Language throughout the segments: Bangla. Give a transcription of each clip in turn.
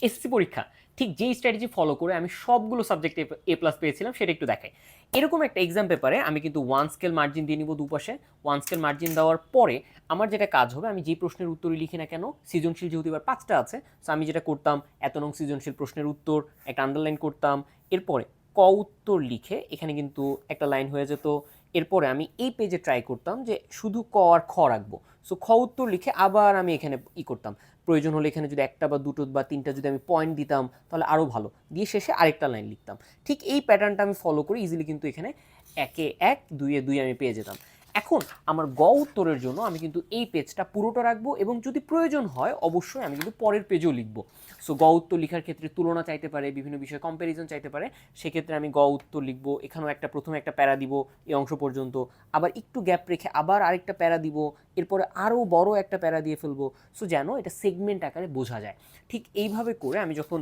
এসএসসি পরীক্ষা ঠিক যেই স্ট্র্যাটেজি ফলো করে আমি সবগুলো সাবজেক্টে A+ পেয়েছিলাম সেটা একটু দেখাই। এরকম একটা এক্সাম পেপারে আমি কিন্তু 1 স্কেল মার্জিন দিয়ে নিব দুপাশে। 1 স্কেল মার্জিন দেওয়ার পরে আমার যেটা কাজ হবে, আমি যে প্রশ্নের উত্তরই লিখি না কেন, সৃজনশীল যেহেতু এবার 5টা আছে, সো আমি যেটা করতাম, এত নং সৃজনশীল প্রশ্নের উত্তর একটা আন্ডারলাইন করতাম। এরপরে ক উত্তর লিখে এখানে কিন্তু একটা লাইন হয়ে যেত। এরপরে আমি এই পেজে ট্রাই করতাম যে শুধু ক আর খ রাখবো। সো খ উত্তর লিখে আবার আমি এখানে করতাম। প্রয়োজন হলে এখানে যদি একটা বা দুটো বা তিনটা যদি আমি পয়েন্ট দিতাম তাহলে আরও ভালো, দিয়ে শেষে আরেকটা লাইন লিখতাম। ঠিক এই প্যাটার্নটা আমি ফলো করে ইজিলি কিন্তু এখানে 1-এ 1, 2-এ 2 আমি পেয়ে যেতাম। এখন আমার গ উত্তরের জন্য আমি কিন্তু এই পেজটা পুরোটা রাখবো, এবং যদি প্রয়োজন হয় অবশ্যই আমি কিন্তু পরের পেজেও লিখবো। সো গ উত্তর লেখার ক্ষেত্রে তুলনা চাইতে পারে, বিভিন্ন বিষয়ে কম্প্যারিজন চাইতে পারে, সেক্ষেত্রে আমি গ উত্তর লিখবো। এখানেও প্রথমে একটা প্যারা দিব এই অংশ পর্যন্ত, আবার একটু গ্যাপ রেখে আবার আরেকটা প্যারা দিব, এরপরে আরও বড় একটা প্যারা দিয়ে ফেলবো। সো যেন এটা সেগমেন্ট আকারে বোঝা যায়। ঠিক এইভাবে করে আমি যখন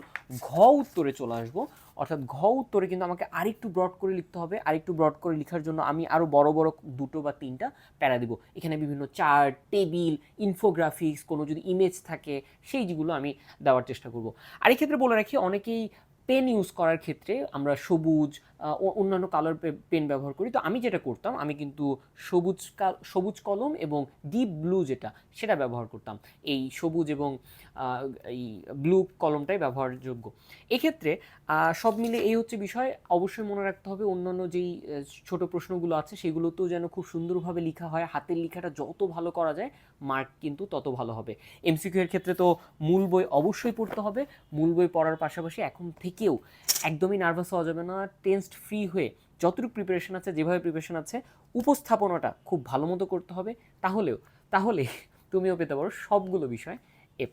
ঘ উত্তরে চলে আসবো, অর্থাৎ ঘ উত্তরে কিন্তু আমাকে আরেকটু ব্রড করে লিখতে হবে। আরেকটু ব্রড করে লেখার জন্য আমি আরও বড় বড় 2টো বা 3টা প্যারা দিব। এখানে বিভিন্ন চার্ট, টেবিল, ইনফোগ্রাফিক্স, কোনো যদি ইমেজ থাকে সেইগুলো আমি দেওয়ার চেষ্টা করব। আর এই ক্ষেত্রে বলে রাখি, অনেকেই পেন ইউজ করার ক্ষেত্রে আমরা সবুজ, অন্যান্য কালার পেন ব্যবহার করি। তো আমি যেটা করতাম, আমি কিন্তু সবুজ কলম এবং ডিপ ব্লু যেটা সেটা ব্যবহার করতাম। এই সবুজ এবং এই ব্লু কলমটাই ব্যবহারযোগ্য। এক্ষেত্রে সব মিলে এই হচ্ছে বিষয়। অবশ্যই মনে রাখতে হবে অন্যান্য যেই ছোট প্রশ্নগুলো আছে সেগুলোতেও যেন খুব সুন্দরভাবে লেখা হয়। হাতের লেখাটা যত ভালো করা যায় মার্ক কিন্তু তত ভালো হবে। এমসিকিউ এর ক্ষেত্রে তো মূল বই অবশ্যই পড়তে হবে। মূল বই পড়ার পাশাপাশি এখন থেকেও একদমই নার্ভাস হওয়া যাবে না। টেনসড ফ্রি হয়ে যতটুকু প্রিপারেশন আছে, যেভাবে প্রিপারেশন আছে, উপস্থাপনাটা খুব ভালো মতো করতে হবে। তাহলে তুমিও পেতে পারো সবগুলো বিষয় A+।